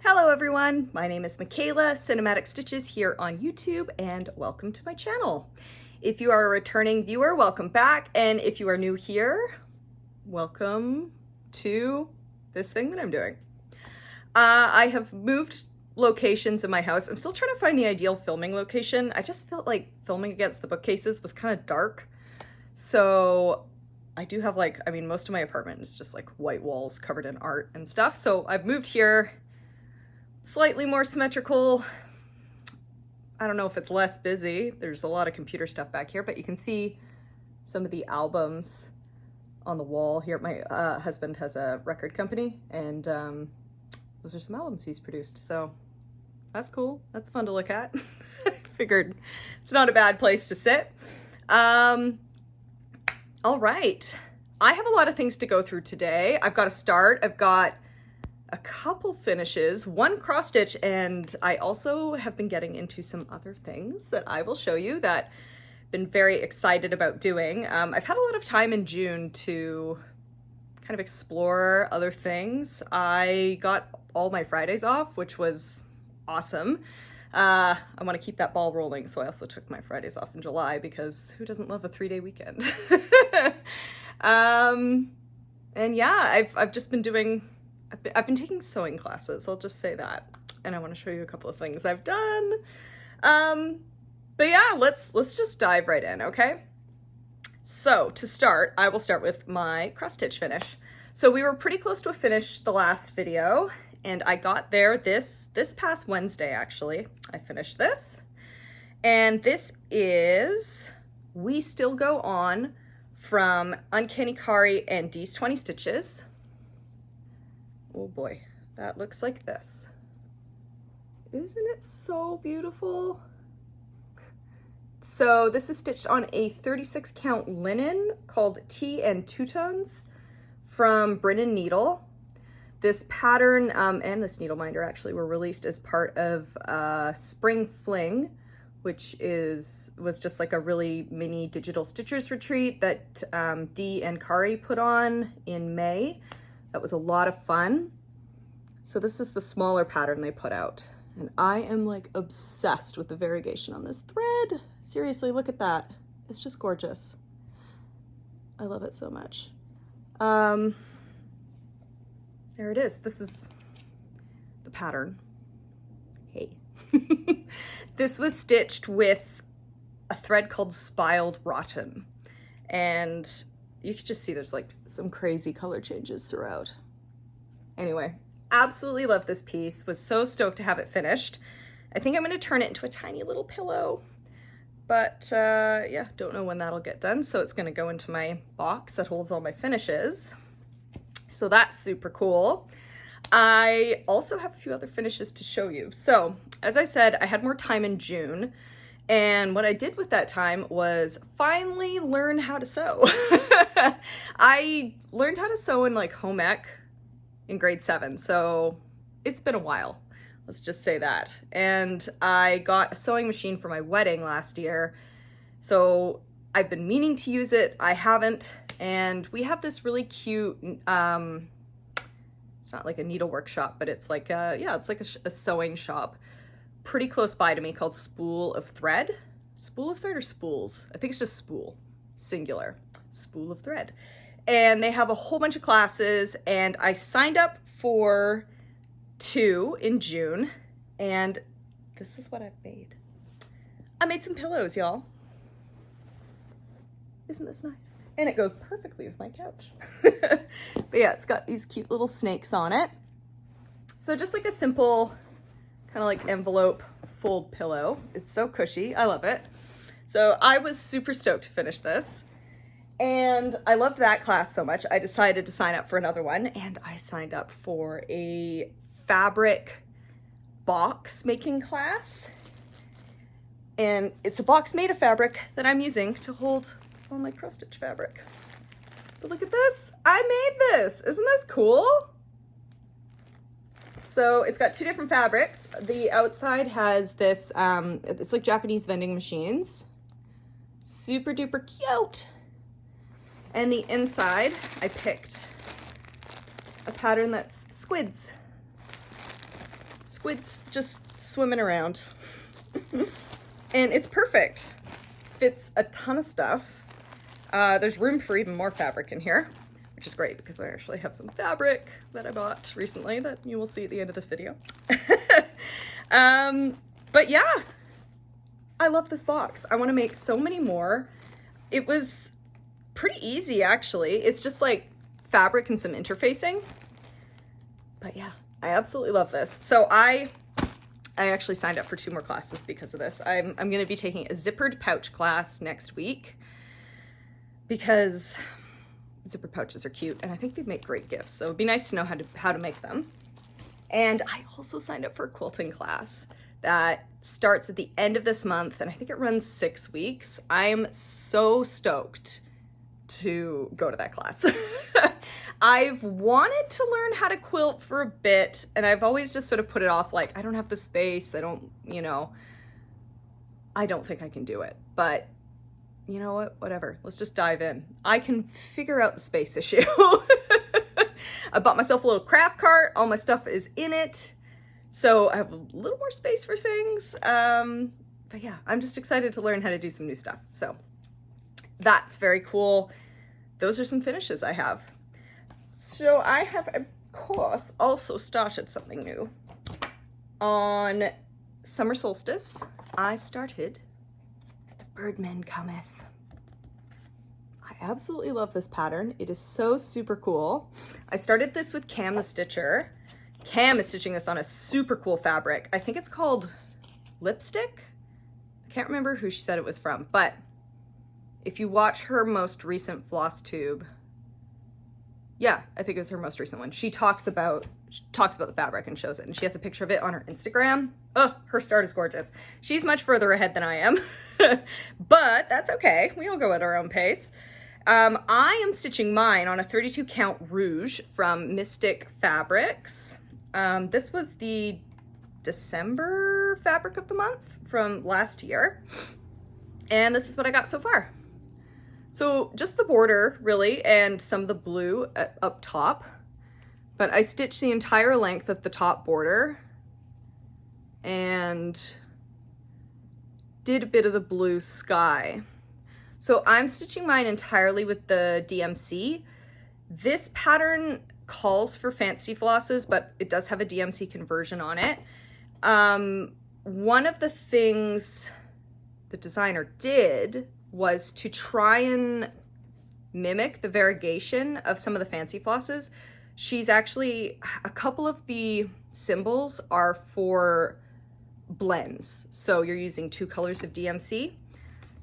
Hello everyone, my name is Michaela, Cinematic Stitches here on YouTube, and welcome to my channel. If you are a returning viewer, welcome back, and if you are new here, welcome to this thing that I'm doing. I have moved locations in my house. I'm still trying to find the ideal filming location. I just felt like filming against the bookcases was kind of dark, so I do have most of my apartment is just like white walls covered in art and stuff, so I've moved here. Slightly more symmetrical. I don't know if it's less busy. There's a lot of computer stuff back here, but you can see some of the albums on the wall here. My husband has a record company, and those are some albums he's produced, so that's cool. That's fun to look at. I figured it's not a bad place to sit. All right. I have a lot of things to go through today. I've got to start. I've got a couple finishes, one cross stitch, and I also have been getting into some other things that I will show you that I've been very excited about doing. I've had a lot of time in June to kind of explore other things. I got all my Fridays off, which was awesome. I want to keep that ball rolling, so I also took my Fridays off in July because who doesn't love a 3-day weekend? And yeah, I've just been doing I've been taking sewing classes, I'll just say that. And I want to show you a couple of things I've done. But yeah, let's just dive right in, okay? So to start, I will start with my cross stitch finish. So we were pretty close to a finish the last video, and I got there this past Wednesday, actually. I finished this. And this is We Still Go On from Uncanny Kari and D's 20 Stitches. Oh boy, that looks like this. Isn't it so beautiful? So this is stitched on a 36 count linen called Tea and Teutons from Brin & Needle. This pattern and this needle minder actually were released as part of Spring Fling, which was just like a really mini digital stitchers retreat that Dee and Kari put on in May. That was a lot of fun. So this is the smaller pattern they put out. And I am like obsessed with the variegation on this thread. Seriously, look at that. It's just gorgeous. I love it so much. There it is. This is the pattern. Hey. This was stitched with a thread called Spiled Rotten. And you can just see there's like some crazy color changes throughout. Anyway, absolutely love this piece. Was so stoked to have it finished. I think I'm going to turn it into a tiny little pillow. But yeah, don't know when that'll get done. So it's going to go into my box that holds all my finishes. So that's super cool. I also have a few other finishes to show you. So as I said, I had more time in June. And what I did with that time was finally learn how to sew. I learned how to sew in like home ec in grade 7, so it's been a while. Let's just say that. And I got a sewing machine for my wedding last year, so I've been meaning to use it. I haven't, and we have this really cute, it's not like a needlework shop, but it's like it's like a sewing shop pretty close by to me called Spool of Thread. Spool of Thread or Spools? I think it's just Spool, singular. Spool of Thread. And they have a whole bunch of classes, and I signed up for 2 in June, and this is what I've made. I made some pillows, y'all. Isn't this nice? And it goes perfectly with my couch. But yeah, it's got these cute little snakes on it. So just like a simple kind of like envelope fold pillow. It's so cushy. I love it. So I was super stoked to finish this. And I loved that class so much, I decided to sign up for another one, and I signed up for a fabric box making class. And it's a box made of fabric that I'm using to hold all my cross stitch fabric. But look at this. I made this. Isn't this cool? So it's got 2 different fabrics. The outside has this, it's like Japanese vending machines. Super duper cute. And the inside, I picked a pattern that's squids. squids just swimming around. And it's perfect. Fits a ton of stuff. There's room for even more fabric in here, which is great because I actually have some fabric that I bought recently that you will see at the end of this video. But yeah, I love this box. I want to make so many more. It was pretty easy, actually. It's just like fabric and some interfacing. But yeah, I absolutely love this. So I actually signed up for 2 more classes because of this. I'm going to be taking a zippered pouch class next week because zippered pouches are cute and I think they'd make great gifts. So it'd be nice to know how to make them. And I also signed up for a quilting class that starts at the end of this month, and I think it runs 6 weeks. I'm so stoked to go to that class. I've wanted to learn how to quilt for a bit, and I've always just sort of put it off, like, I don't have the space, I don't think I can do it. But you know what, whatever, let's just dive in. I can figure out the space issue. I bought myself a little craft cart, all my stuff is in it. So I have a little more space for things. But yeah, I'm just excited to learn how to do some new stuff. So that's very cool. Those are some finishes I have. So I have, of course, also started something new. On summer solstice, I started Birdmen Cometh. I absolutely love this pattern. It is so super cool. I started this with Cam the Stitcher. Cam is stitching this on a super cool fabric. I think it's called Lipstick. I can't remember who she said it was from, but if you watch her most recent Flosstube, yeah, I think it was her most recent one. She talks about the fabric and shows it, and she has a picture of it on her Instagram. Oh, her start is gorgeous. She's much further ahead than I am, but that's okay. We all go at our own pace. I am stitching mine on a 32 count rouge from Mystic Fabrics. This was the December fabric of the month from last year. And this is what I got so far. So just the border really, and some of the blue up top, but I stitched the entire length of the top border and did a bit of the blue sky. So I'm stitching mine entirely with the DMC. This pattern calls for fancy flosses, but it does have a DMC conversion on it. One of the things the designer did was to try and mimic the variegation of some of the fancy flosses. She's actually, a couple of the symbols are for blends. So you're using 2 colors of DMC.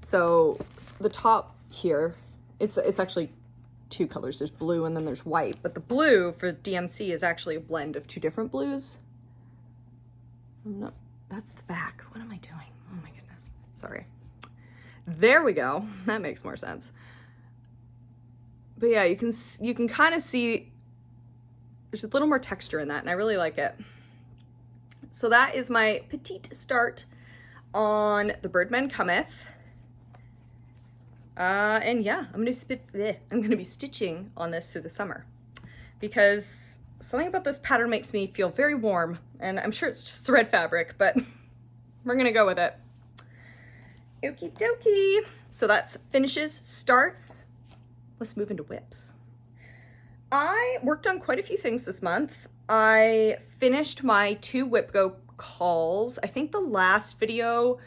So the top here, it's actually 2 colors. There's blue and then there's white, but the blue for DMC is actually a blend of 2 different blues. No, that's the back. What am I doing? Oh my goodness. Sorry. There we go. That makes more sense. But yeah, you can kind of see there's a little more texture in that, and I really like it. So that is my petite start on the Birdmen Cometh. And yeah, I'm gonna be stitching on this through the summer because something about this pattern makes me feel very warm, and I'm sure it's just thread fabric, but we're gonna go with it. Okie dokie. So that's finishes, starts. Let's move into whips. I worked on quite a few things this month. I finished my 2 Whip Go calls. I think the last video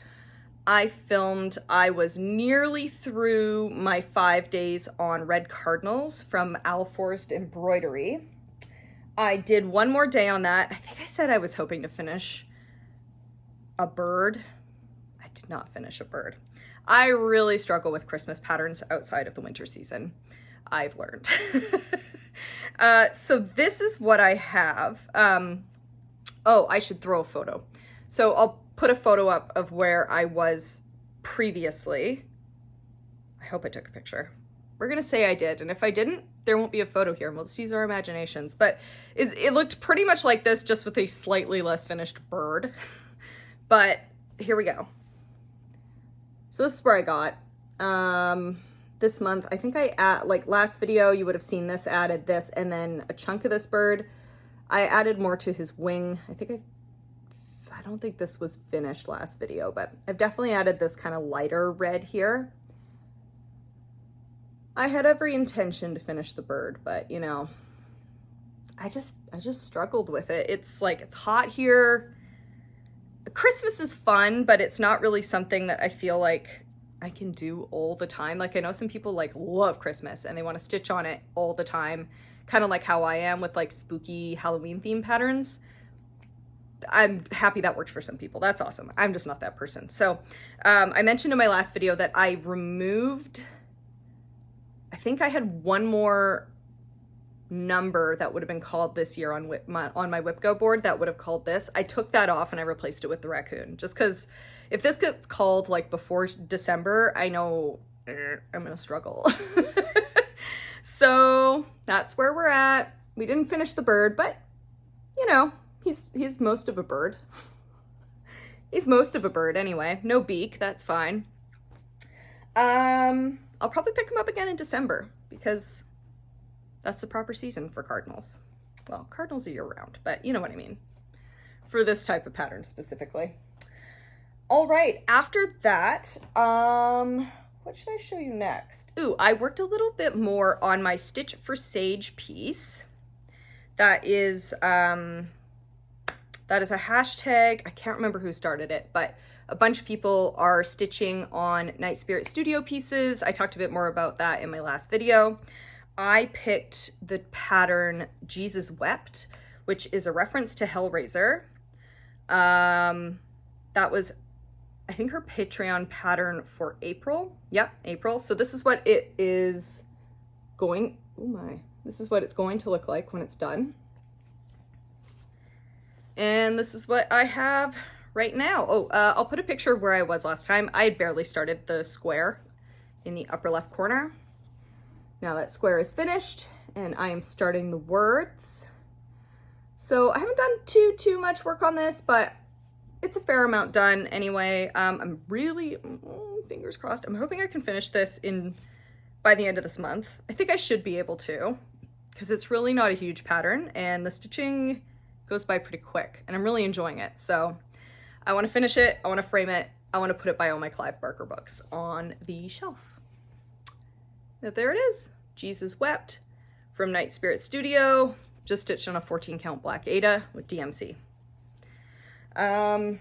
I filmed, I was nearly through my 5 days on red cardinals from OwlForest Embroidery. I did 1 more day on that. I think I said I was hoping to finish a bird. I did not finish a bird. I really struggle with Christmas patterns outside of the winter season. I've learned. So this is what I have. Oh, I should throw a photo. So I'll put a photo up of where I was previously. I hope I took a picture. We're gonna say I did, and if I didn't, there won't be a photo here. We'll just use our imaginations. But it looked pretty much like this, just with a slightly less finished bird. But here we go. So this is where I got. This month, I think like last video, you would have seen this, added this, and then a chunk of this bird. I added more to his wing. I think I I don't think this was finished last video, but I've definitely added this kind of lighter red here. I had every intention to finish the bird, but you know, I just struggled with it. It's like, it's hot here. Christmas is fun, but it's not really something that I feel like I can do all the time. Like I know some people like love Christmas and they want to stitch on it all the time, kind of like how I am with like spooky Halloween theme patterns. I'm happy that worked for some people. That's awesome. I'm just not that person. So I mentioned in my last video that I removed, I think I had one more number that would have been called this year on my Whip Go board that would have called this. I took that off and I replaced it with the raccoon, just because if this gets called like before December, I know I'm gonna struggle. So that's where we're at. We didn't finish the bird, but you know, he's most of a bird. He's most of a bird anyway. No beak, that's fine. I'll probably pick him up again in December because that's the proper season for cardinals. Well, cardinals are year-round, but you know what I mean. For this type of pattern specifically. All right, after that, what should I show you next? Ooh, I worked a little bit more on my stitchforsage piece. That is a hashtag. I can't remember who started it, but a bunch of people are stitching on Night Spirit Studio pieces. I talked a bit more about that in my last video. I picked the pattern Jesus Wept, which is a reference to Hellraiser. That was, I think, her Patreon pattern for April. Yep, April. So this is what it is going, oh my, this is what it's going to look like when it's done. And this is what I have right now. Oh, I'll put a picture of where I was last time. I had barely started the square in the upper left corner. Now that square is finished and I am starting the words. So I haven't done too much work on this, but it's a fair amount done anyway. I'm really, fingers crossed, I'm hoping I can finish this by the end of this month. I think I should be able to, because it's really not a huge pattern and the stitching goes by pretty quick and I'm really enjoying it. So I want to finish it, I want to frame it, I want to put it by all my Clive Barker books on the shelf. But there it is, Jesus Wept from Night Spirit Studio, just stitched on a 14 count black Aida with DMC. Oh,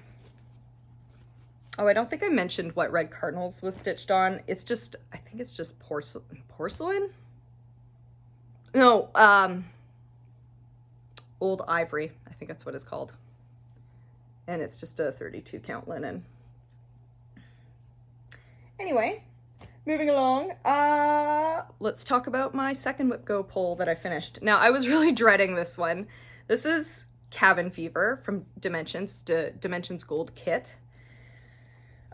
I don't think I mentioned what Red Cardinals was stitched on. It's just, I think it's just porcelain? No, Old Ivory, I think that's what it's called. And it's just a 32 count linen. Anyway, moving along, let's talk about my second Whip Go poll that I finished. Now, I was really dreading this one. This is Cabin Fever from Dimensions Gold Kit.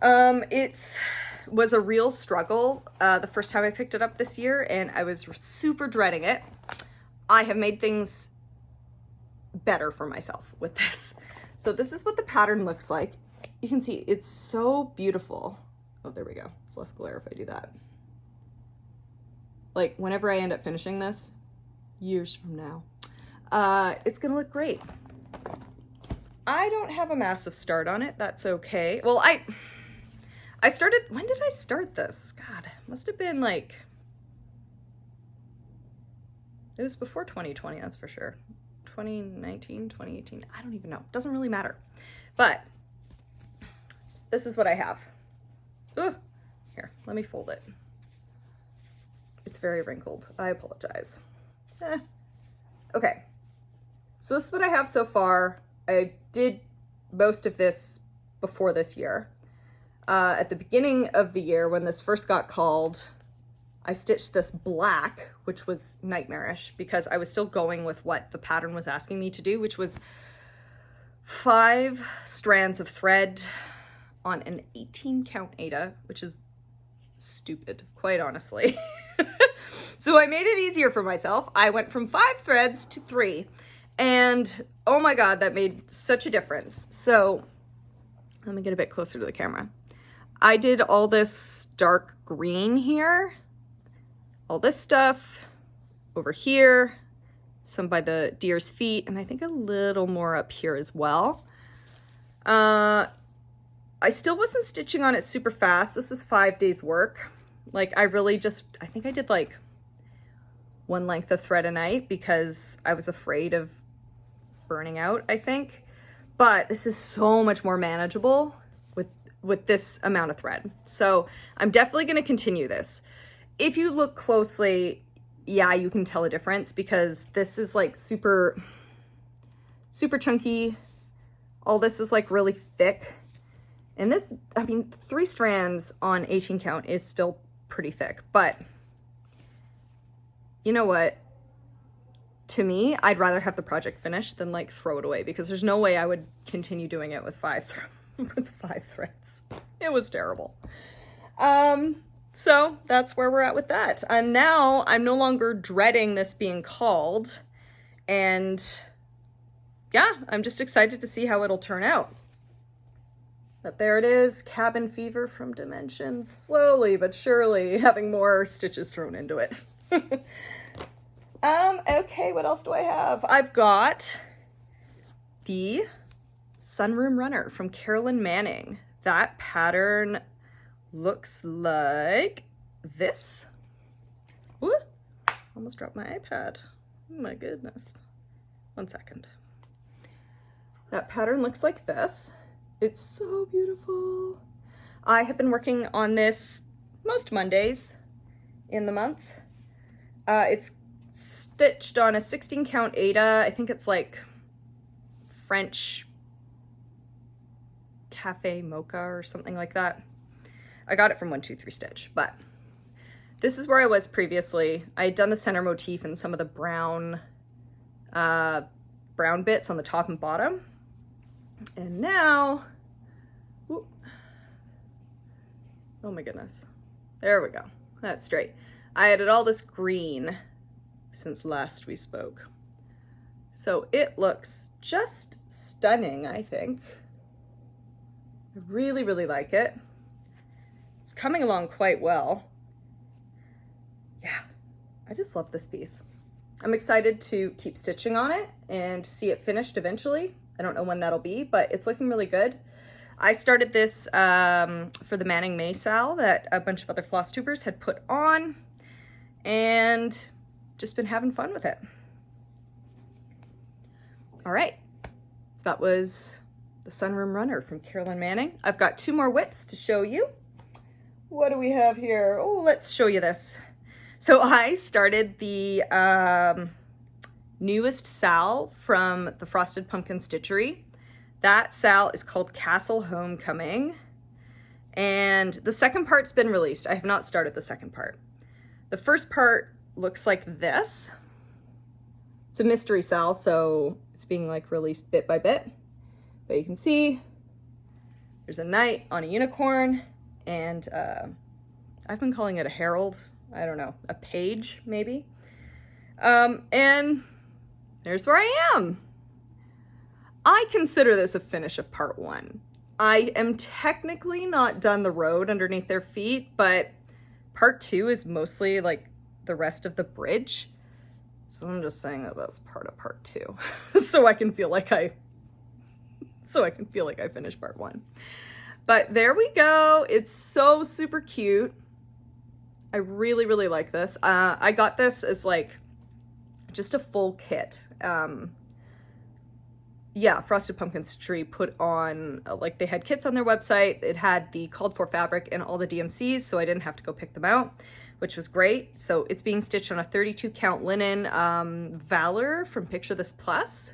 It was a real struggle the first time I picked it up this year, and I was super dreading it. I have made things better for myself with this. So this is what the pattern looks like. You can see it's so beautiful. Oh, there we go. It's less glare if I do that. Like whenever I end up finishing this, years from now, it's gonna look great. I don't have a massive start on it. That's okay. Well, I started, when did I start this? God, must have been like, it was before 2020, that's for sure. 2019, 2018, I don't even know. Doesn't really matter. But this is what I have. Ooh, here, let me fold it. It's very wrinkled. I apologize. Okay, so this is what I have so far. I did most of this before this year. At the beginning of the year, when this first got called, I stitched this black, which was nightmarish because I was still going with what the pattern was asking me to do, which was 5 strands of thread on an 18 count Aida, which is stupid, quite honestly. So I made it easier for myself. I went from 5 threads to 3, and oh my God, that made such a difference. So let me get a bit closer to the camera. I did all this dark green here, all this stuff over here, some by the deer's feet, and I think a little more up here as well. I still wasn't stitching on it super fast. This is 5 days work. Like I think I did like one length of thread a night because I was afraid of burning out, I think. But this is so much more manageable with this amount of thread. So I'm definitely going to continue this. If you look closely, yeah, you can tell a difference because this is like super, super chunky. All this is like really thick. And this, I mean, 3 strands on 18 count is still pretty thick, but you know what? To me, I'd rather have the project finished than like throw it away because there's no way I would continue doing it with 5 threads. It was terrible. So that's where we're at with that. And now I'm no longer dreading this being called. And yeah, I'm just excited to see how it'll turn out. But there it is, cabin fever from Dimensions, slowly but surely having more stitches thrown into it. Okay, what else do I have? I've got the Sunroom Runner from Carolyn Manning. That pattern looks like this. Ooh, almost dropped my iPad. Oh my goodness. 1 second. That pattern looks like this. It's so beautiful. I have been working on this most Mondays in the month. It's stitched on a 16 count Aida. I think it's like French Cafe Mocha or something like that. I got it from 123 Stitch, but this is where I was previously. I had done the center motif and some of the brown bits on the top and bottom. And now, whoop, oh my goodness, there we go. That's straight. I added all this green since last we spoke. So it looks just stunning, I think. I really, really like it. It's coming along quite well. Yeah, I just love this piece. I'm excited to keep stitching on it and see it finished eventually. I don't know when that'll be, but it's looking really good. I started this for the Manning May sale that a bunch of other Flosstubers had put on and just been having fun with it. All right, so that was the Sunroom Runner from Carolyn Manning. I've got 2 more whips to show you. What do we have here? Oh, let's show you this. So I started the newest sal from the Frosted Pumpkin Stitchery. That sal is called Castle Homecoming. And the second part's been released. I have not started the second part. The first part looks like this. It's a mystery sal, so it's being like released bit by bit. But you can see there's a knight on a unicorn, and I've been calling it a herald. I don't know, a page maybe. And there's where I am. I consider this a finish of part 1. I am technically not done the road underneath their feet, but part 2 is mostly like the rest of the bridge. So I'm just saying that that's part of part 2. so I can feel like I finished part 1. But there we go. It's so super cute. I really, really like this. I got this as like just a full kit. Yeah, Frosted Pumpkin Stitchery put on, like they had kits on their website. It had the called for fabric and all the DMCs, so I didn't have to go pick them out, which was great. So it's being stitched on a 32 count linen Valor from Picture This Plus.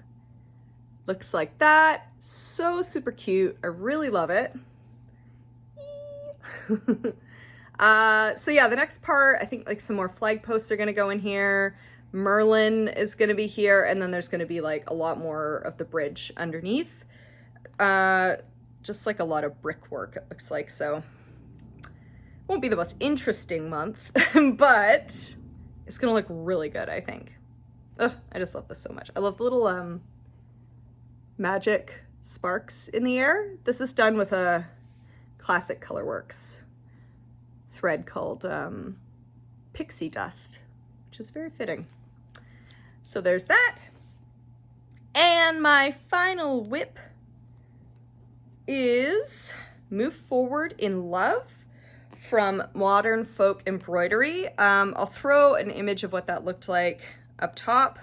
Looks like that. So super cute. I really love it. So yeah, the next part, I think like some more flag posts are gonna go in here. Merlin is gonna be here, and then there's gonna be like a lot more of the bridge underneath. Just like a lot of brickwork, it looks like, so. Won't be the most interesting month, but it's gonna look really good, I think. Ugh, I just love this so much. I love the little magic sparks in the air. This is done with a classic Colorworks thread called Pixie Dust, which is very fitting. So there's that. And my final whip is Move Forward in Love from Modern Folk Embroidery. I'll throw an image of what that looked like up top.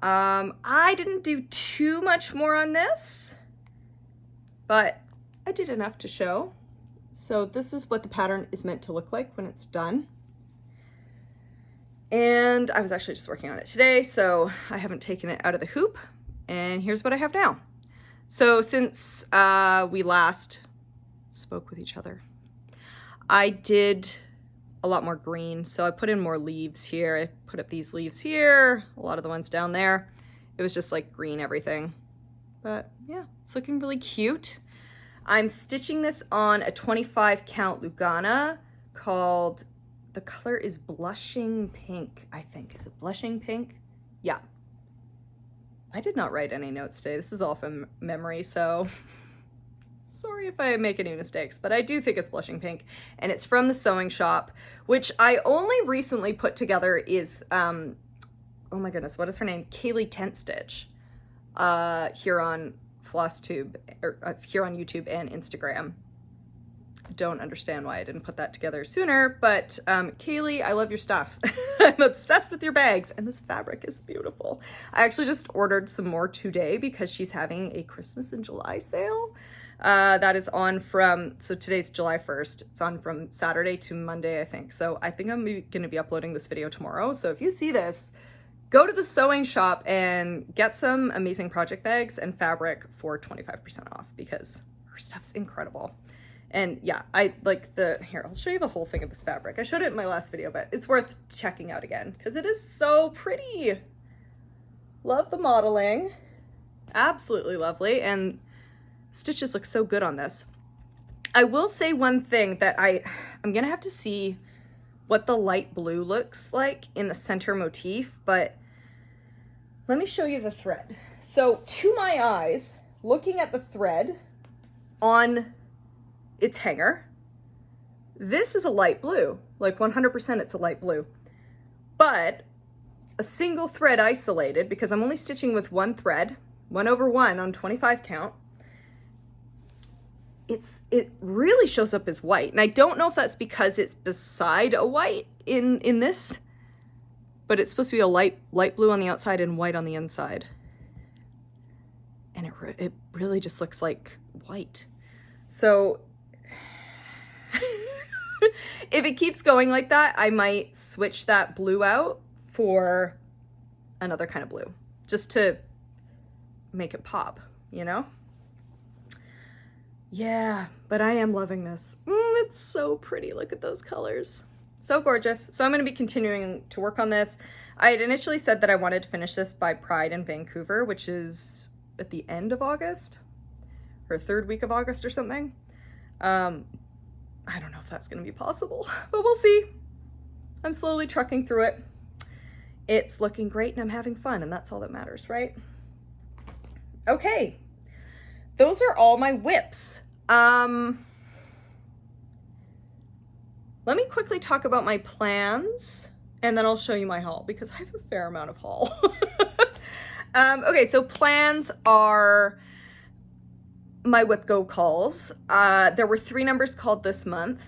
I didn't do too much more on this, but I did enough to show. So this is what the pattern is meant to look like when it's done. And I was actually just working on it today, so I haven't taken it out of the hoop. And here's what I have now. So since we last spoke with each other, I did a lot more green. So I put in more leaves here. I put up these leaves here, a lot of the ones down there. It was just like green everything. But yeah, it's looking really cute. I'm stitching this on a 25 count Lugana called, the color is Blushing Pink, I think. Is it Blushing Pink? Yeah. I did not write any notes today. This is all from memory, so sorry if I make any mistakes, but I do think it's Blushing Pink, and it's from the sewing shop, which I only recently put together is, oh my goodness, what is her name? Kaylee Tent Stitch, here on Flosstube, or here on YouTube and Instagram. I don't understand why I didn't put that together sooner, but Kaylee, I love your stuff. I'm obsessed with your bags, and this fabric is beautiful. I actually just ordered some more today because she's having a Christmas in July sale. That is on from, so today's July 1st. It's on from Saturday to Monday, I think. So I think I'm going to be uploading this video tomorrow. So if you see this, go to the sewing shop and get some amazing project bags and fabric for 25% off because her stuff's incredible. And yeah, I like here, I'll show you the whole thing of this fabric. I showed it in my last video, but it's worth checking out again because it is so pretty. Love the modeling. Absolutely lovely. And stitches look so good on this. I will say one thing that I'm gonna have to see what the light blue looks like in the center motif, but let me show you the thread. So to my eyes, looking at the thread on its hanger, this is a light blue, like 100% it's a light blue, but a single thread isolated, because I'm only stitching with one thread, 1/1 on 25 count, it really shows up as white. And I don't know if that's because it's beside a white in this, but it's supposed to be a light blue on the outside and white on the inside. And it really just looks like white. So if it keeps going like that, I might switch that blue out for another kind of blue, just to make it pop, you know? Yeah, but I am loving this. It's so pretty. Look at those colors. So gorgeous. So I'm going to be continuing to work on this. I had initially said that I wanted to finish this by Pride in Vancouver, which is at the end of August, or third week of August or something. I don't know if that's going to be possible, but we'll see. I'm slowly trucking through it. It's looking great and I'm having fun, and that's all that matters, right? Okay. Those are all my whips. Let me quickly talk about my plans and then I'll show you my haul because I have a fair amount of haul. Okay, so plans are my whip go calls. There were 3 numbers called this month.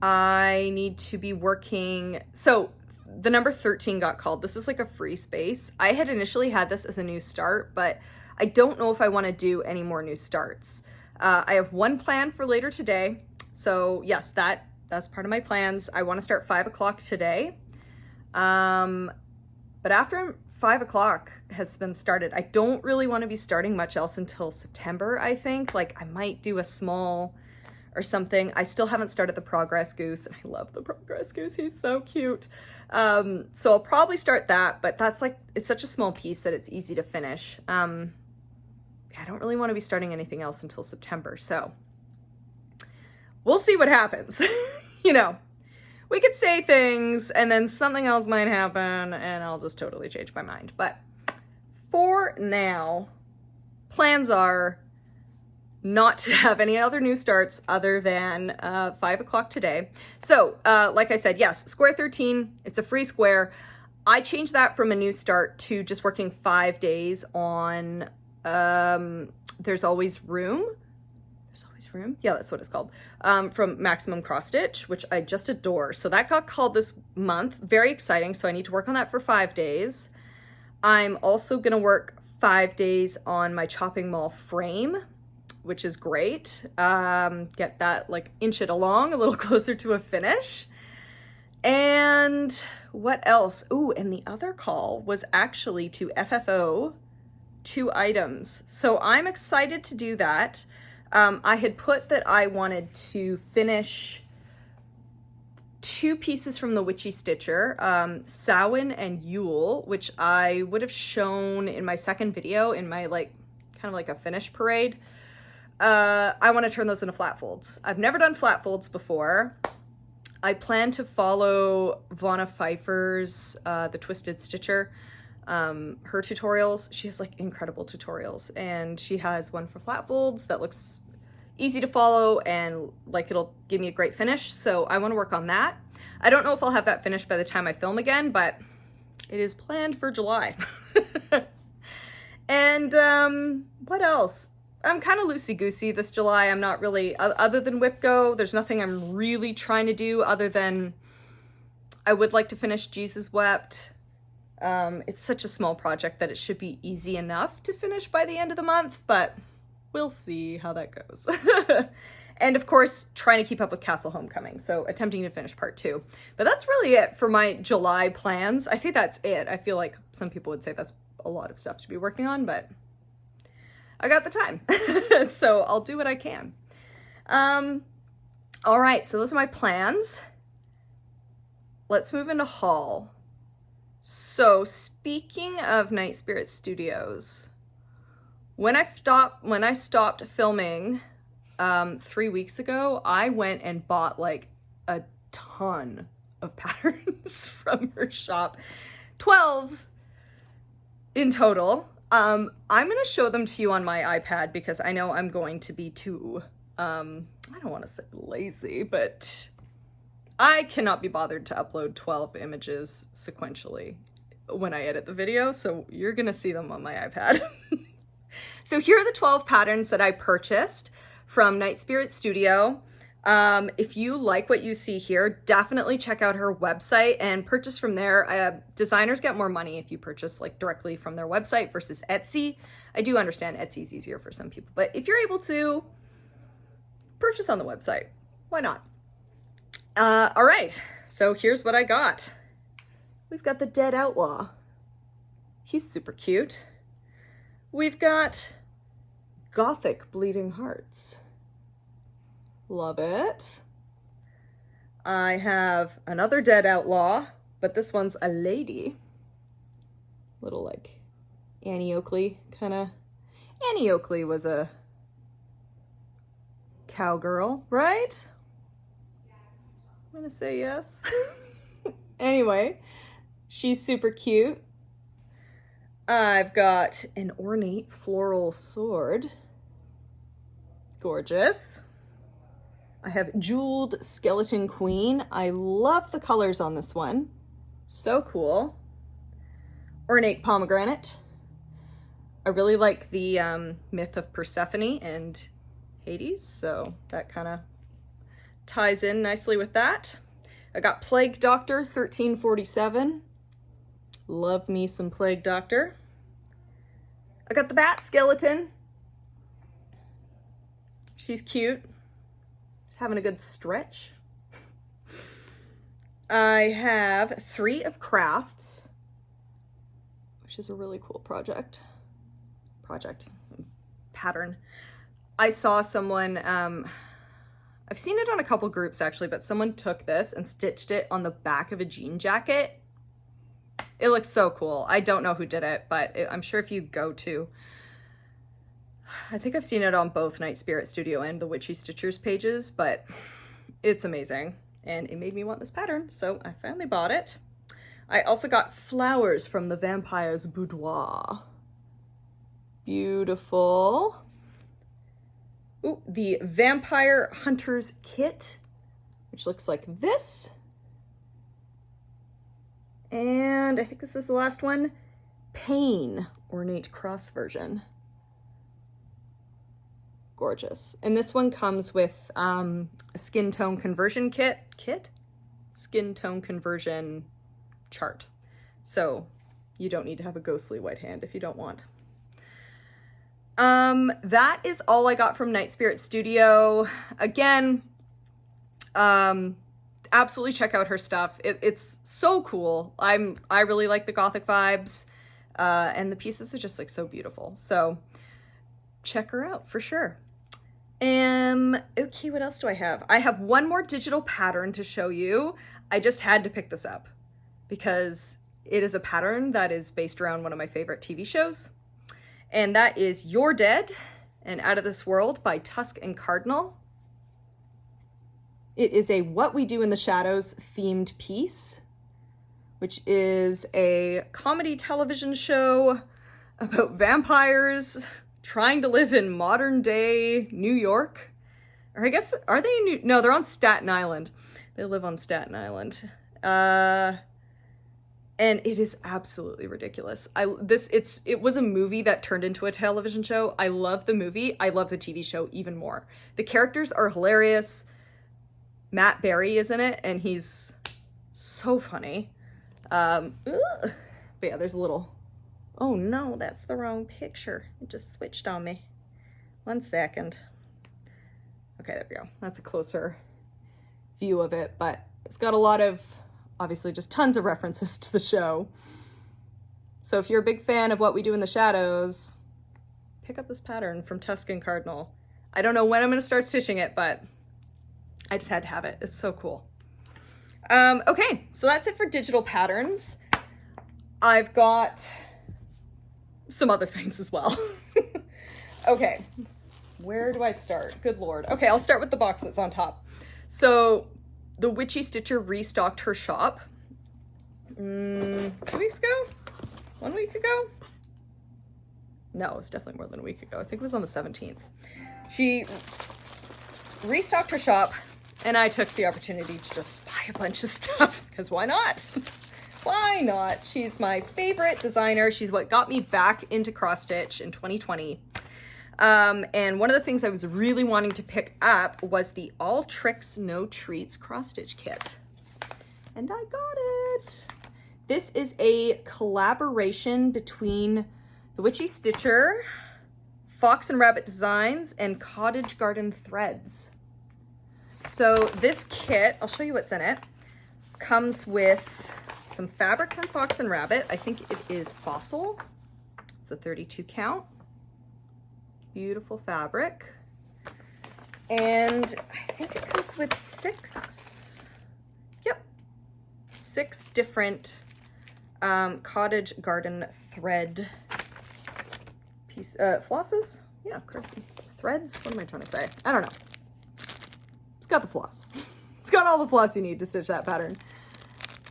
I need to be working, so the number 13 got called. This is like a free space. I had initially had this as a new start, but I don't know if I want to do any more new starts. I have one plan for later today. So yes, that's part of my plans. I want to start 5 o'clock today. But after 5 o'clock has been started, I don't really want to be starting much else until September, I think. Like I might do a small or something. I still haven't started the Progress Goose. I love the Progress Goose. He's so cute. So I'll probably start that, but that's like, it's such a small piece that it's easy to finish. I don't really want to be starting anything else until September, so we'll see what happens. You know, we could say things and then something else might happen and I'll just totally change my mind. But for now, plans are not to have any other new starts other than 5 o'clock today. So like I said, yes, square 13, it's a free square. I changed that from a new start to just working 5 days on There's Always Room. There's Always Room? Yeah, that's what it's called. From Maximum Cross Stitch, which I just adore. So that got called this month. Very exciting. So I need to work on that for 5 days. I'm also going to work 5 days on my chopping mall frame, which is great. Get that, like, inch it along a little closer to a finish. And what else? Ooh, and the other call was actually to FFO 2 items. So I'm excited to do that. I had put that I wanted to finish 2 pieces from the Witchy Stitcher, Samhain and Yule, which I would have shown in my second video in my, like, kind of like a finish parade. I want to turn those into flat folds. I've never done flat folds before. I plan to follow Vonna Pfeiffer's, the Twisted Stitcher, her tutorials. She has, like, incredible tutorials, and she has one for flat folds that looks easy to follow and, like, it'll give me a great finish. So I want to work on that. I don't know if I'll have that finished by the time I film again, but it is planned for July. And what else? I'm kind of loosey-goosey this July. I'm not really, other than Whip Go, there's nothing I'm really trying to do other than I would like to finish Jesus Wept. It's such a small project that it should be easy enough to finish by the end of the month, but we'll see how that goes. And of course, trying to keep up with Castle Homecoming, so attempting to finish part 2. But that's really it for my July plans. I say that's it. I feel like some people would say that's a lot of stuff to be working on, but I got the time. So I'll do what I can. All right, so those are my plans. Let's move into haul. So speaking of Night Spirit Studios, when I stopped filming 3 weeks ago, I went and bought like a ton of patterns from her shop, 12 in total. I'm gonna show them to you on my iPad because I know I'm going to be too, I don't want to say lazy, but I cannot be bothered to upload 12 images sequentially when I edit the video, so you're gonna see them on my iPad. So here are the 12 patterns that I purchased from Night Spirit Studio. If you like what you see here, definitely check out her website and purchase from there. Designers get more money if you purchase like directly from their website versus Etsy. I do understand Etsy's easier for some people, but if you're able to purchase on the website, why not? All right, so here's what I got. We've got the Dead Outlaw. He's super cute. We've got Gothic Bleeding Hearts. Love it. I have another Dead Outlaw, but this one's a lady. Little like Annie Oakley kind of. Annie Oakley was a cowgirl, right? I'm gonna say yes. Anyway, she's super cute. I've got an ornate floral sword. Gorgeous. I have Jeweled Skeleton Queen. I love the colors on this one. So cool. Ornate Pomegranate. I really like the myth of Persephone and Hades, so that kind of ties in nicely with that. I got Plague Doctor 1347. Love me some Plague Doctor. I got the Bat Skeleton. She's cute. Having a good stretch. I have 3 of Crafts, which is a really cool pattern. I saw someone, I've seen it on a couple groups actually, but someone took this and stitched it on the back of a jean jacket. It looks so cool. I don't know who did it, but I'm sure if you go to, I think I've seen it on both Night Spirit Studio and the Witchy Stitchers pages, but it's amazing. And it made me want this pattern, so I finally bought it. I also got Flowers from the Vampire's Boudoir. Beautiful. Ooh, the Vampire Hunter's Kit, which looks like this. And I think this is the last one. Pain, Ornate Cross version. gorgeous. And this one comes with a skin tone conversion skin tone conversion chart. So you don't need to have a ghostly white hand if you don't want. That is all I got from Night Spirit Studio. Again, absolutely check out her stuff. It's so cool. I really like the gothic vibes, and the pieces are just like so beautiful. So check her out for sure. Okay, what else do I have? I have one more digital pattern to show you. I just had to pick this up because it is a pattern that is based around one of my favorite TV shows. And that is You're Dead and Out of This World by Tusk and Cardinal. It is a What We Do in the Shadows themed piece, which is a comedy television show about vampires trying to live in modern day New York. Or I guess, are they in no, they're on Staten Island. They live on Staten Island. And it is absolutely ridiculous. It was a movie that turned into a television show. I love the movie. I love the TV show even more. The characters are hilarious. Matt Berry is in it, and he's so funny. But yeah, there's a little, oh no, that's the wrong picture. It just switched on me. 1 second. Okay, there we go. That's a closer view of it, but it's got a lot of, obviously just tons of references to the show. So if you're a big fan of What We Do in the Shadows, pick up this pattern from Tusk and Cardinal. I don't know when I'm going to start stitching it, but I just had to have it. It's so cool. Okay, so that's it for digital patterns. I've got some other things as well. Okay, where do I start? Good Lord. Okay, I'll start with the box that's on top. So the Witchy Stitcher restocked her shop 2 weeks ago? 1 week ago? No, it's definitely more than a week ago. I think it was on the 17th. She restocked her shop, and I took the opportunity to just buy a bunch of stuff, because why not? Why not? She's my favorite designer. She's what got me back into cross stitch in 2020. And one of the things I was really wanting to pick up was the All Tricks No Treats cross stitch kit. And I got it. This is a collaboration between the Witchy Stitcher, Fox and Rabbit Designs, and Cottage Garden Threads. So this kit, I'll show you what's in it, comes with some fabric from Fox and Rabbit. I think it is Fossil. It's a 32 count. Beautiful fabric. And I think it comes with 6 different Cottage Garden thread piece, flosses? Yeah, threads? What am I trying to say? I don't know. It's got the floss. It's got all the floss you need to stitch that pattern.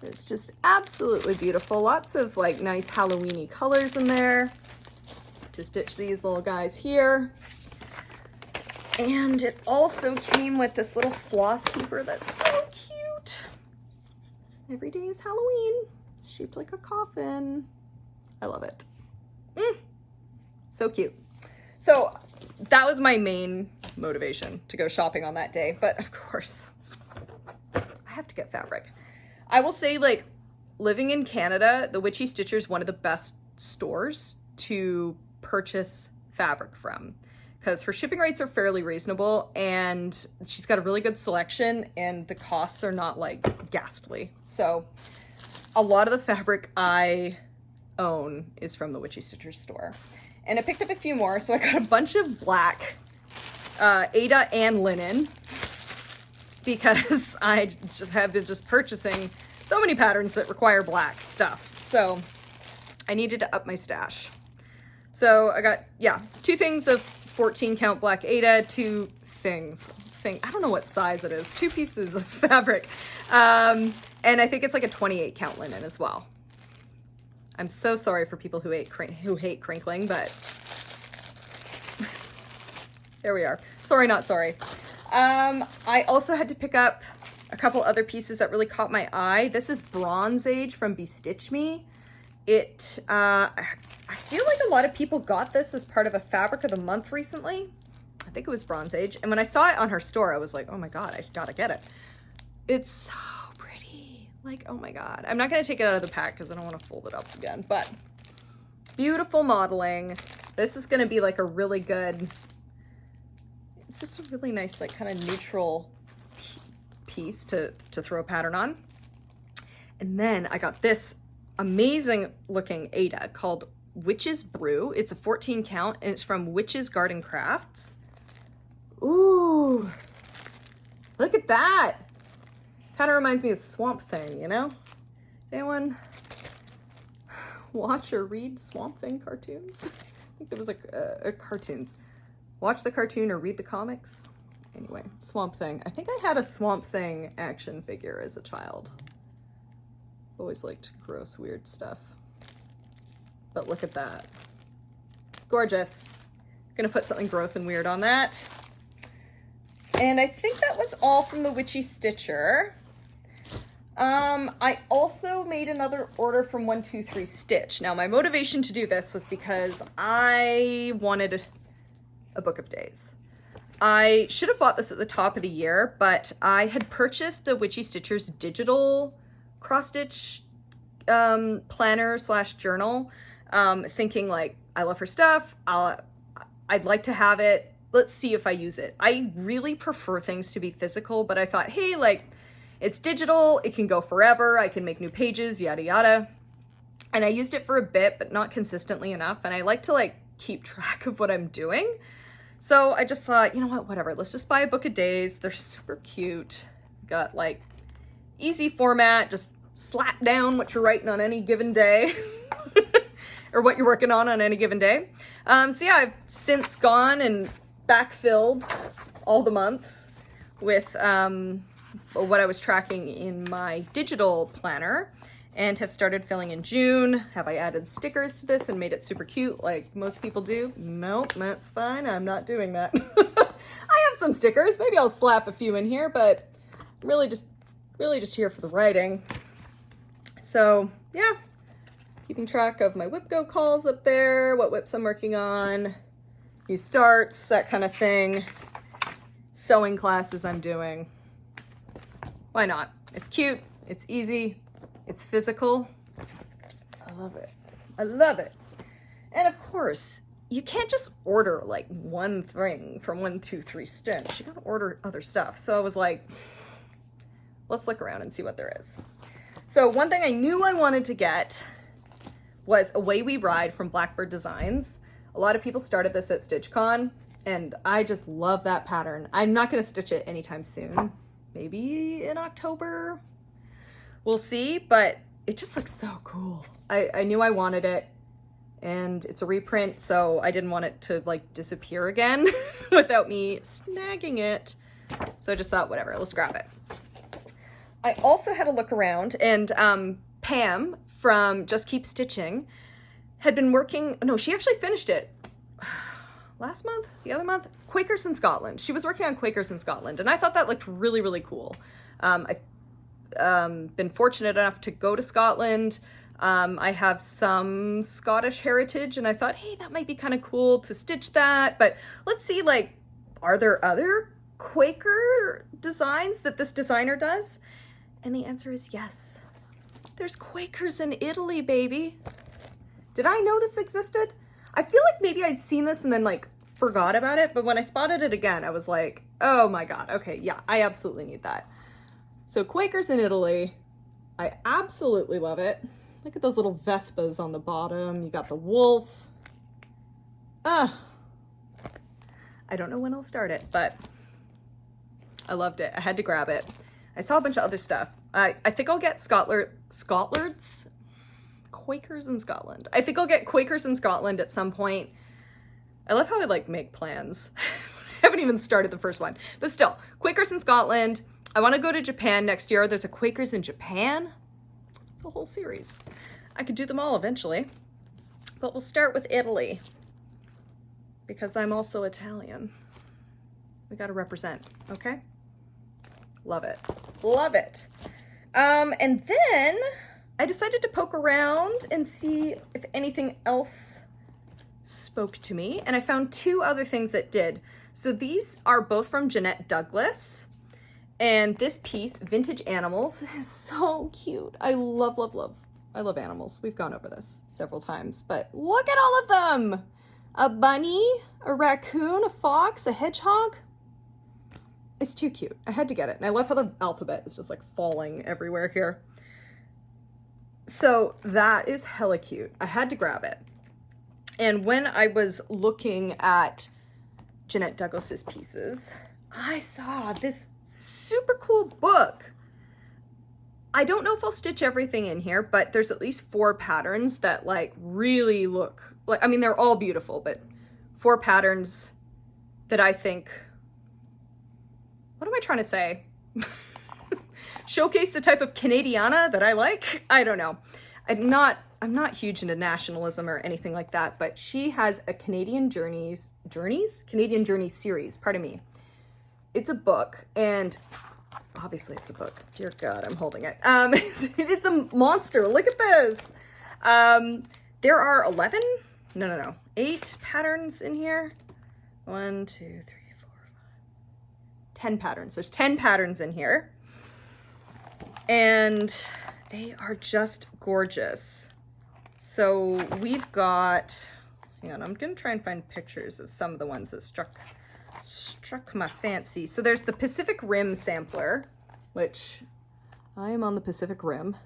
It's just absolutely beautiful. Lots of like nice Halloween-y colors in there to stitch these little guys here. And it also came with this little floss keeper that's so cute. Every day is Halloween. It's shaped like a coffin. I love it. So cute. So that was my main motivation to go shopping on that day. But of course, I have to get fabric. I will say, like, living in Canada, the Witchy Stitcher is one of the best stores to purchase fabric from, because her shipping rates are fairly reasonable and she's got a really good selection and the costs are not like ghastly. So a lot of the fabric I own is from the Witchy Stitcher store. And I picked up a few more, so I got a bunch of black Aida and linen, because I just have been just purchasing so many patterns that require black stuff. So I needed to up my stash. So I got, 2 things of 14 count black Aida, 2 things. I don't know what size it is. 2 pieces of fabric. And I think it's like a 28 count linen as well. I'm so sorry for people who hate crinkling, but there we are. Sorry, not sorry. I also had to pick up a couple other pieces that really caught my eye. This is Bronze Age from Bestitch Me. I feel like a lot of people got this as part of a fabric of the month recently. I think it was Bronze Age. And when I saw it on her store, I was like, oh my God, I gotta get it. It's so pretty. Like, oh my God. I'm not gonna take it out of the pack because I don't want to fold it up again, but beautiful modeling. This is gonna be like a really good, it's just a really nice, like kind of neutral piece to throw a pattern on. And then I got this amazing looking Ada called Witch's Brew. It's a 14 count and it's from Witch's Garden Crafts. Ooh, look at that. Kind of reminds me of Swamp Thing, you know? Anyone watch or read Swamp Thing cartoons? I think there was like cartoons. Watch the cartoon or read the comics. Anyway, Swamp Thing. I think I had a Swamp Thing action figure as a child. Always liked gross, weird stuff. But look at that. Gorgeous. Gonna put something gross and weird on that. And I think that was all from the Witchy Stitcher. I also made another order from 123 Stitch. Now, my motivation to do this was because I wanted a book of days. I should have bought this at the top of the year, but I had purchased the Witchy Stitcher's digital cross-stitch planner / journal, thinking like, I love her stuff, I'd like to have it, let's see if I use it. I really prefer things to be physical, but I thought, hey, like, it's digital, it can go forever, I can make new pages, yada yada. And I used it for a bit, but not consistently enough, and I like to like keep track of what I'm doing. So I just thought, you know what, whatever, let's just buy a book of days. They're super cute. Got like easy format, just slap down what you're writing on any given day or what you're working on any given day. So yeah, I've since gone and backfilled all the months with what I was tracking in my digital planner and have started filling in June. Have I added stickers to this and made it super cute like most people do? Nope, that's fine. I'm not doing that. I have some stickers. Maybe I'll slap a few in here, but really just here for the writing. So yeah, keeping track of my whip go calls up there, what whips I'm working on, new starts, that kind of thing, sewing classes I'm doing. Why not? It's cute, it's easy, it's physical. I love it. I love it. And of course, you can't just order like one thing from 123 Stitch. You gotta order other stuff. So I was like, let's look around and see what there is. So one thing I knew I wanted to get was Away We Ride from Blackbird Designs. A lot of people started this at StitchCon, and I just love that pattern. I'm not gonna stitch it anytime soon. Maybe in October, we'll see, but it just looks so cool. I knew I wanted it, and it's a reprint, so I didn't want it to like disappear again without me snagging it. So I just thought, whatever, let's grab it. I also had a look around, and Pam from Just Keep Stitching had been working, no, she actually finished it last month, the other month, Quakers in Scotland. She was working on Quakers in Scotland, and I thought that looked really, really cool. I've been fortunate enough to go to Scotland. I have some Scottish heritage, and I thought, hey, that might be kind of cool to stitch that, but let's see, like, are there other Quaker designs that this designer does? And the answer is yes. There's Quakers in Italy, baby. Did I know this existed? I feel like maybe I'd seen this and then like forgot about it, but when I spotted it again, I was like, oh my God, okay, yeah, I absolutely need that. So Quakers in Italy, I absolutely love it. Look at those little Vespas on the bottom. You got the wolf. I don't know when I'll start it, but I loved it. I had to grab it. I saw a bunch of other stuff. I think I'll get Quakers in Scotland. I think I'll get Quakers in Scotland at some point. I love how I like make plans. I haven't even started the first one, but still, Quakers in Scotland. I want to go to Japan next year. There's a Quakers in Japan. It's a whole series. I could do them all eventually, but we'll start with Italy because I'm also Italian. We got to represent, okay? Love it. Love it. And then I decided to poke around and see if anything else spoke to me, and I found two other things that did. So these are both from Jeanette Douglas, and this piece, Vintage Animals, is so cute. I love, love, love. I love animals. We've gone over this several times, but look at all of them. A bunny, a raccoon, a fox, a hedgehog. It's too cute. I had to get it. And I love how the alphabet is just like falling everywhere here. So that is hella cute. I had to grab it. And when I was looking at Jeanette Douglas's pieces, I saw this super cool book. I don't know if I'll stitch everything in here, but there's at least 4 patterns that like really look like, I mean, they're all beautiful, but 4 patterns that I think, what am I trying to say? Showcase the type of Canadiana that I like? I don't know. I'm not huge into nationalism or anything like that, but she has a Canadian Journeys? Canadian Journeys series, pardon me. It's a book, and obviously it's a book. Dear God, I'm holding it. It's a monster. Look at this. There are 8 patterns in here. 1, 2, 3, 4, 5, 10 patterns. There's 10 patterns in here. And they are just gorgeous. So we've got, hang on, I'm gonna try and find pictures of some of the ones that struck my fancy. So there's the Pacific Rim sampler, which I am on the Pacific Rim.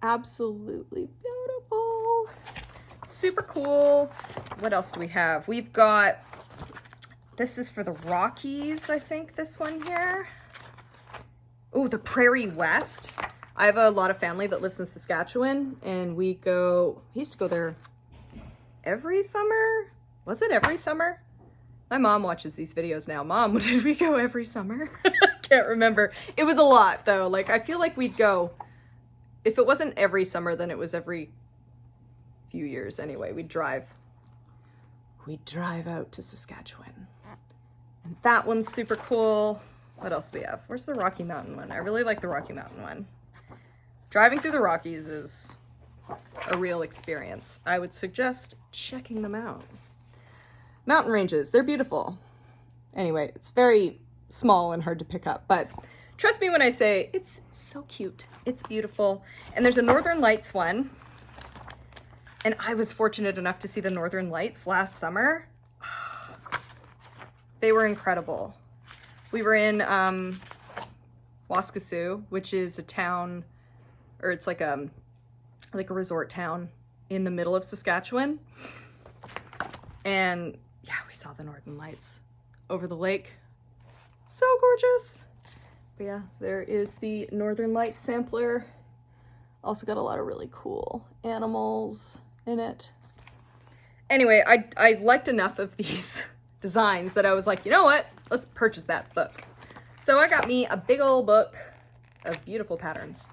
Absolutely beautiful. Super cool. What else do we have? We've got, this is for the Rockies, I think, this one here. Oh, the Prairie West. I have a lot of family that lives in Saskatchewan, and we used to go there every summer. Was it every summer? My mom watches these videos now. Mom, did we go every summer? I can't remember. It was a lot though. Like, I feel like we'd go, if it wasn't every summer, then it was every few years anyway. We'd drive out to Saskatchewan. And that one's super cool. What else do we have? Where's the Rocky Mountain one? I really like the Rocky Mountain one. Driving through the Rockies is a real experience. I would suggest checking them out. Mountain ranges, they're beautiful. Anyway, it's very small and hard to pick up, but trust me when I say it's so cute. It's beautiful. And there's a Northern Lights one. And I was fortunate enough to see the Northern Lights last summer. They were incredible. We were in Waskesiu, which is a town, or it's like a resort town in the middle of Saskatchewan. And yeah, we saw the Northern Lights over the lake. So gorgeous. But yeah, there is the Northern Lights sampler. Also got a lot of really cool animals in it. Anyway, I liked enough of these designs that I was like, you know what? Let's purchase that book. So I got me a big old book of beautiful patterns.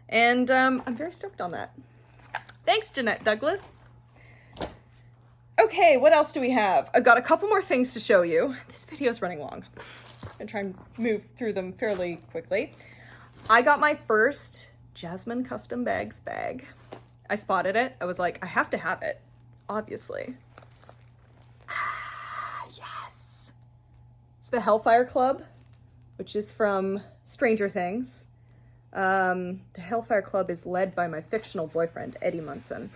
And I'm very stoked on that. Thanks, Jeanette Douglas. Okay, what else do we have? I've got a couple more things to show you. This video is running long. I'm gonna try and move through them fairly quickly. I got my first Jasmine Custom Bags bag. I spotted it. I was like, I have to have it, obviously. Yes. It's the Hellfire Club, which is from Stranger Things. The Hellfire Club is led by my fictional boyfriend, Eddie Munson.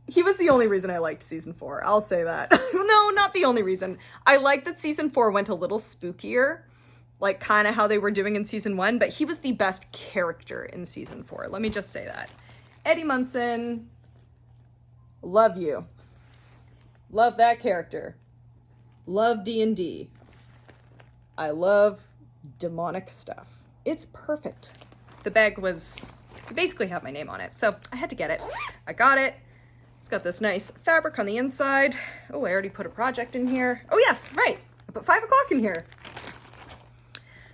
He was the only reason I liked season 4. I'll say that. No, not the only reason. I liked that season 4 went a little spookier, like kind of how they were doing in season 1, but he was the best character in season 4. Let me just say that. Eddie Munson, love you. Love that character. Love D&D. I love demonic stuff. It's perfect. The bag was, it basically had my name on it, so I had to get it. I got it. It's got this nice fabric on the inside. Oh, I already put a project in here. Oh yes, right. I put 5 o'clock in here.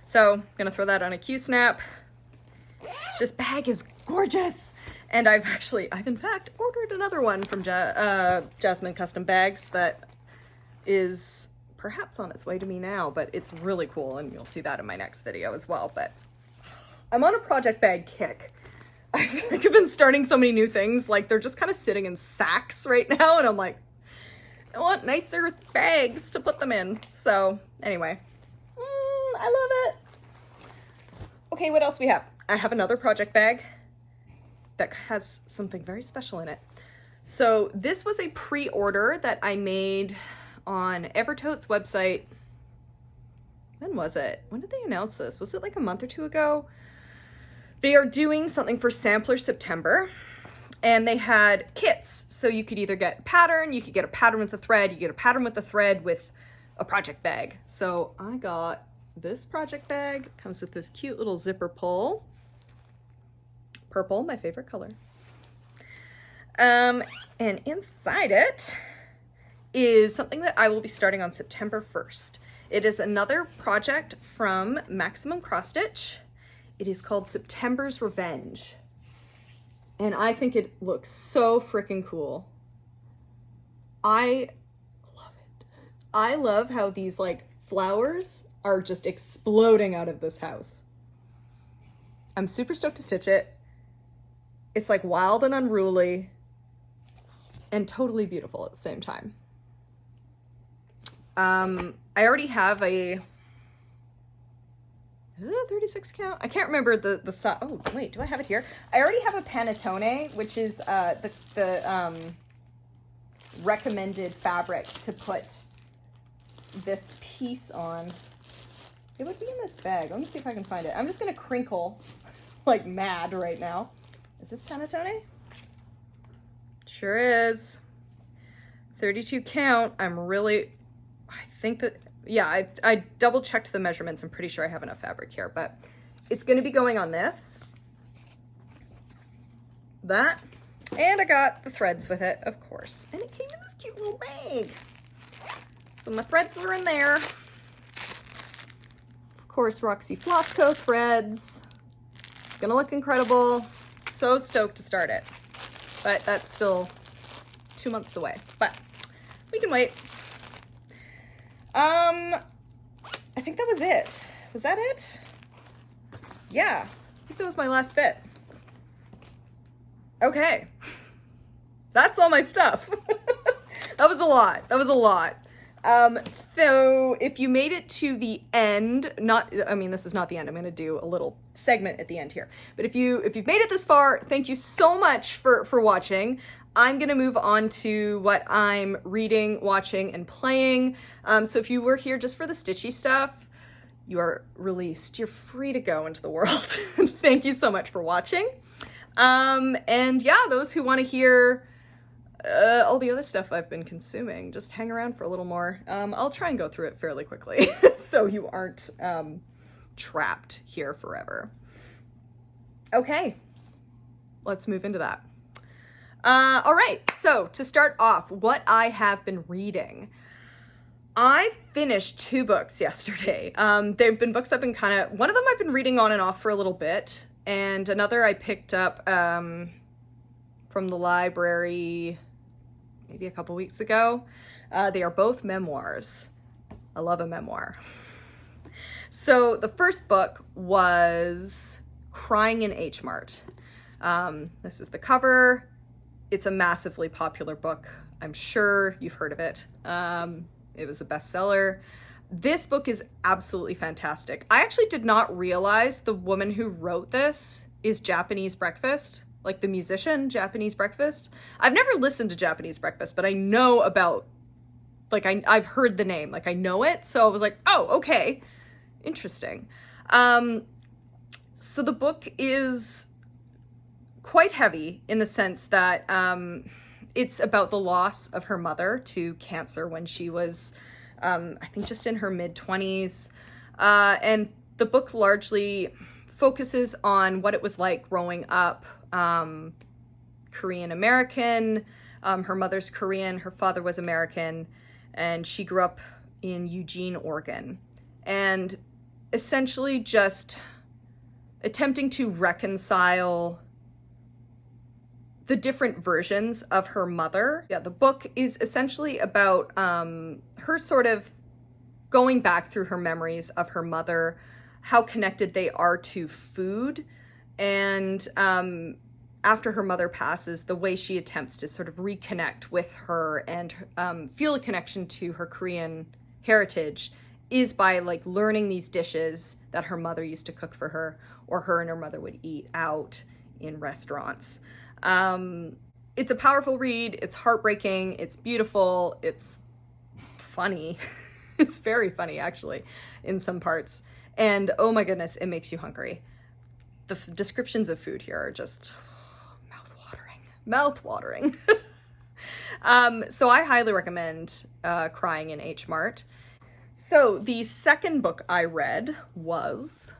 So I'm gonna throw that on a Q-snap. This bag is gorgeous. And I've in fact ordered another one from Jasmine Custom Bags that is perhaps on its way to me now, but it's really cool and you'll see that in my next video as well. But I'm on a project bag kick. I feel like I've been starting so many new things, like they're just kind of sitting in sacks right now, and I'm like, I want nicer bags to put them in. So anyway, I love it. Okay, what else we have? I have another project bag that has something very special in it. So this was a pre-order that I made on Evertote's website. When was it? When did they announce this? Was it like a month or two ago? They are doing something for Sampler September, and they had kits. So you could either get a pattern, you could get a pattern with a thread, you get a pattern with a thread with a project bag. So I got this project bag. It comes with this cute little zipper pull. Purple, my favorite color. And inside it is something that I will be starting on September 1st. It is another project from Maximum Cross Stitch. It is called September's Revenge. And I think it looks so freaking cool. I love it. I love how these like flowers are just exploding out of this house. I'm super stoked to stitch it. It's like wild and unruly and totally beautiful at the same time. I already have a, is it a 36 count? I can't remember the size. Oh, wait, do I have it here? I already have a panettone, which is the recommended fabric to put this piece on. It would be in this bag. Let me see if I can find it. I'm just going to crinkle like mad right now. Is this panettone? Sure is. 32 count. I think that, yeah, I double checked the measurements. I'm pretty sure I have enough fabric here, but it's going to be going on this, that, and I got the threads with it, of course. And it came in this cute little bag. So my threads are in there. Of course, Roxy Flossco threads. It's going to look incredible. So stoked to start it, but that's still 2 months away, but we can wait. I think that was it. Was that it? Yeah, I think that was my last bit. Okay. That's all my stuff. That was a lot. That was a lot. So if you made it to the end, this is not the end. I'm going to do a little segment at the end here. But if you've made it this far, thank you so much for watching. I'm going to move on to what I'm reading, watching, and playing. So if you were here just for the stitchy stuff, you are released. You're free to go into the world. Thank you so much for watching. And yeah, those who want to hear all the other stuff I've been consuming, just hang around for a little more. I'll try and go through it fairly quickly so you aren't trapped here forever. Okay, let's move into that. All right, so to start off, what I have been reading. I finished 2 books yesterday. They've been books I've been one of them I've been reading on and off for a little bit, and another I picked up from the library maybe a couple weeks ago. They are both memoirs. I love a memoir. So the first book was Crying in H Mart. This is the cover. It's a massively popular book. I'm sure you've heard of it. It was a bestseller. This book is absolutely fantastic. I actually did not realize the woman who wrote this is Japanese Breakfast, like the musician Japanese Breakfast. I've never listened to Japanese Breakfast, but I know about, like, I've heard the name, like I know it. So I was like, oh, okay, interesting. So the book is quite heavy in the sense that it's about the loss of her mother to cancer when she was, I think, just in her mid-20s. And the book largely focuses on what it was like growing up Korean American. Her mother's Korean, her father was American, and she grew up in Eugene, Oregon. And essentially just attempting to reconcile the different versions of her mother. Yeah, the book is essentially about her sort of going back through her memories of her mother, how connected they are to food, And after her mother passes, the way she attempts to sort of reconnect with her and feel a connection to her Korean heritage is by like learning these dishes that her mother used to cook for her, or her and her mother would eat out in restaurants. It's a powerful read. It's heartbreaking. It's beautiful. It's funny. It's very funny, actually, in some parts. And oh my goodness, it makes you hungry. The descriptions of food here are just mouth-watering. So I highly recommend Crying in H Mart. So the second book I read was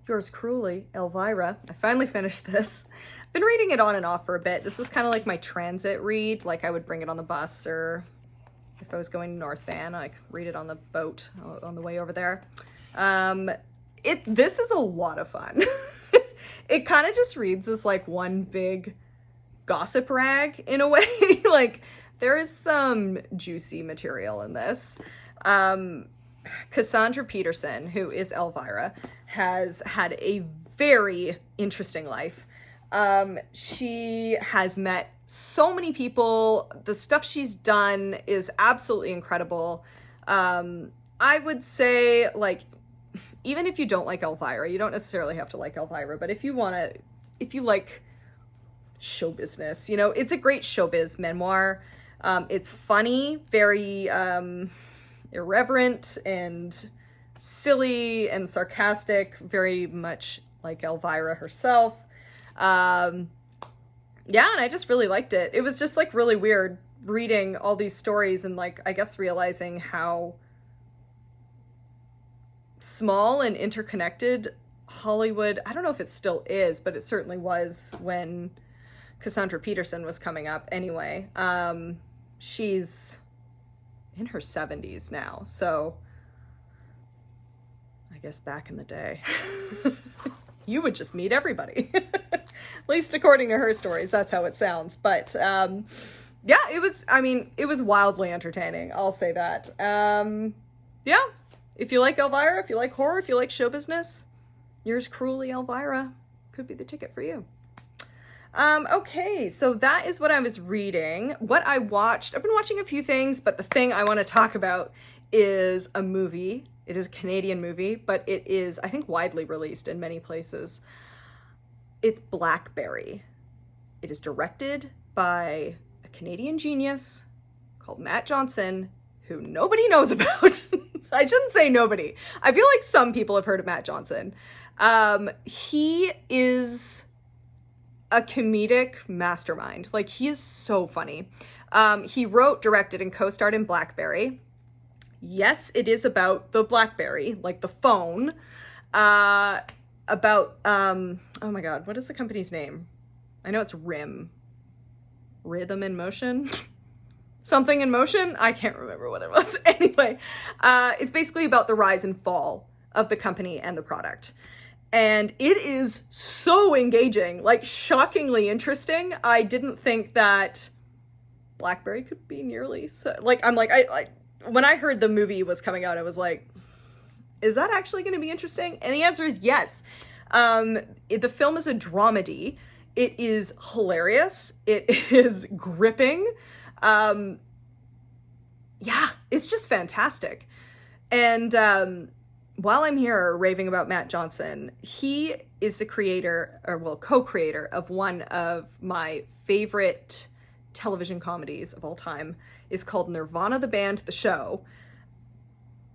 Yours Cruelly, Elvira. I finally finished this. I've been reading it on and off for a bit. This was kind of like my transit read. Like I would bring it on the bus, or if I was going to North Van, I'd read it on the boat on the way over there. This is a lot of fun. It kind of just reads as like one big gossip rag in a way. Like there is some juicy material in this. Cassandra Peterson, who is Elvira, has had a very interesting life. She has met so many people. The stuff she's done is absolutely incredible. I would say, like, even if you don't like Elvira, you don't necessarily have to like Elvira, but if you like show business, you know, it's a great showbiz memoir. It's funny, very irreverent and silly and sarcastic, very much like Elvira herself. Yeah, and I just really liked it. It was just like really weird reading all these stories and like, I guess realizing how small and interconnected Hollywood, I don't know if it still is, but it certainly was when Cassandra Peterson was coming up anyway. She's in her 70s now, so I guess back in the day, you would just meet everybody. At least according to her stories, that's how it sounds. But yeah, it was wildly entertaining. I'll say that. Yeah, if you like Elvira, if you like horror, if you like show business, Yours Cruelly, Elvira could be the ticket for you. Okay, so that is what I was reading. What I watched, I've been watching a few things, but the thing I want to talk about is a movie. It is a Canadian movie, but it is, I think, widely released in many places. It's Blackberry. It is directed by a Canadian genius called Matt Johnson, who nobody knows about. I shouldn't say nobody. I feel like some people have heard of Matt Johnson. He is a comedic mastermind. Like, he is so funny. He wrote, directed, and co-starred in Blackberry. Yes, it is about the Blackberry, like the phone. Oh my God, what is the company's name? I know it's Rhythm in Motion? Something in Motion? I can't remember what it was. Anyway, it's basically about the rise and fall of the company and the product. And it is so engaging, like shockingly interesting. I didn't think that Blackberry could be nearly so, like, when I heard the movie was coming out, I was like, is that actually going to be interesting? And the answer is yes. The film is a dramedy. It is hilarious. It is gripping. Yeah, it's just fantastic. And while I'm here raving about Matt Johnson, he is the creator, or well, co-creator of one of my favorite television comedies of all time. Is called Nirvana the Band, the show.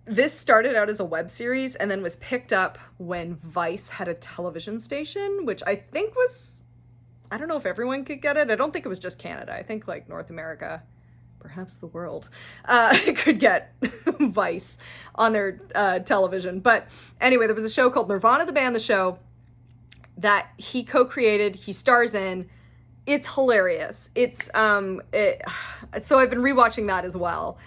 This started out as a web series and then was picked up when Vice had a television station, which I think was, I don't know if everyone could get it. I don't think it was just Canada. I think like North America, perhaps the world, could get Vice on their television. But anyway, there was a show called Nirvana the Band, the show, that he co-created, he stars in. It's hilarious. It's, so I've been rewatching that as well.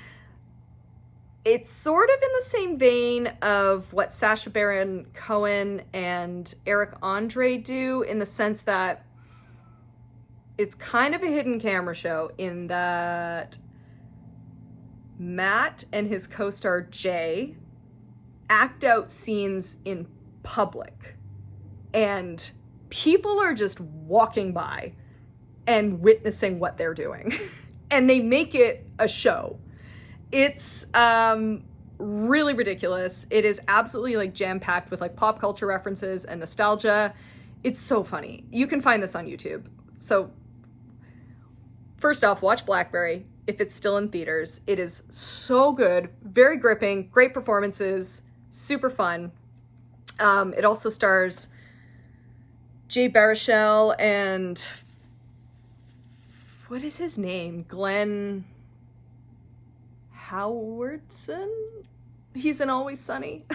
It's sort of in the same vein of what Sacha Baron Cohen and Eric Andre do, in the sense that it's kind of a hidden camera show in that Matt and his co-star Jay act out scenes in public and people are just walking by and witnessing what they're doing. And they make it a show. It's really ridiculous. It is absolutely like jam-packed with like pop culture references and nostalgia. It's so funny. You can find this on YouTube. So first off, watch Blackberry if it's still in theaters. It is so good, very gripping, great performances, super fun. It also stars Jay Baruchel and what is his name? Glenn Howardson? He's in Always Sunny.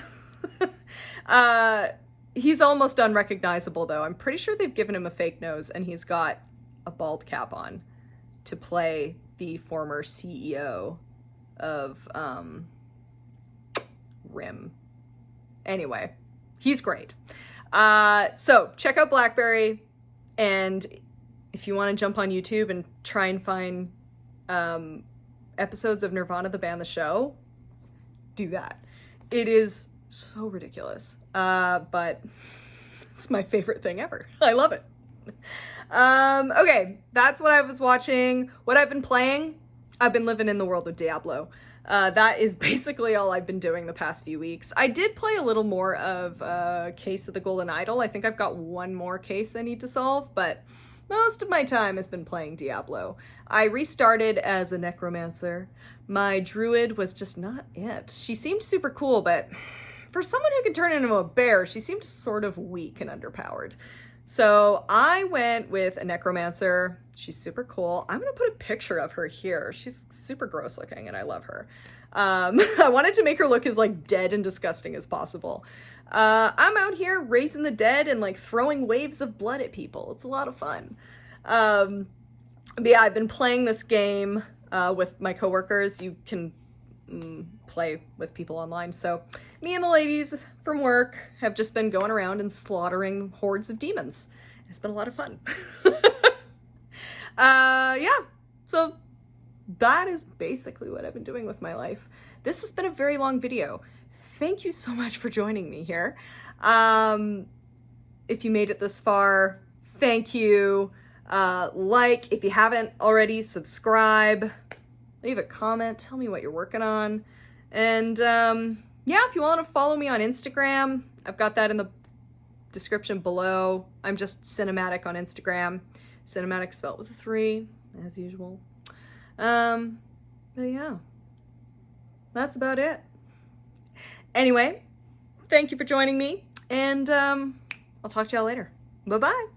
He's almost unrecognizable though. I'm pretty sure they've given him a fake nose and he's got a bald cap on to play the former CEO of RIM. Anyway, he's great. So check out Blackberry, and if you want to jump on YouTube and try and find episodes of Nirvana, the band, the show, do that. It is so ridiculous, but it's my favorite thing ever. I love it. Okay, that's what I was watching. What I've been playing, I've been living in the world of Diablo. That is basically all I've been doing the past few weeks. I did play a little more of Case of the Golden Idol. I think I've got one more case I need to solve, but most of my time has been playing Diablo. I restarted as a necromancer. My druid was just not it. She seemed super cool, but for someone who can turn into a bear, she seemed sort of weak and underpowered. So I went with a necromancer. She's super cool. I'm gonna put a picture of her here. She's super gross looking and I love her. I wanted to make her look as like dead and disgusting as possible. I'm out here raising the dead and like throwing waves of blood at people. It's a lot of fun. But yeah, I've been playing this game with my coworkers. You can play with people online. So me and the ladies from work have just been going around and slaughtering hordes of demons. It's been a lot of fun. Yeah, so that is basically what I've been doing with my life. This has been a very long video. Thank you so much for joining me here. If you made it this far, thank you. Like, if you haven't already, subscribe. Leave a comment, tell me what you're working on. And yeah, if you want to follow me on Instagram, I've got that in the description below. I'm just Cinematic on Instagram. Cinematic spelled with a 3, as usual. But yeah, that's about it. Anyway, thank you for joining me, and I'll talk to y'all later. Bye-bye.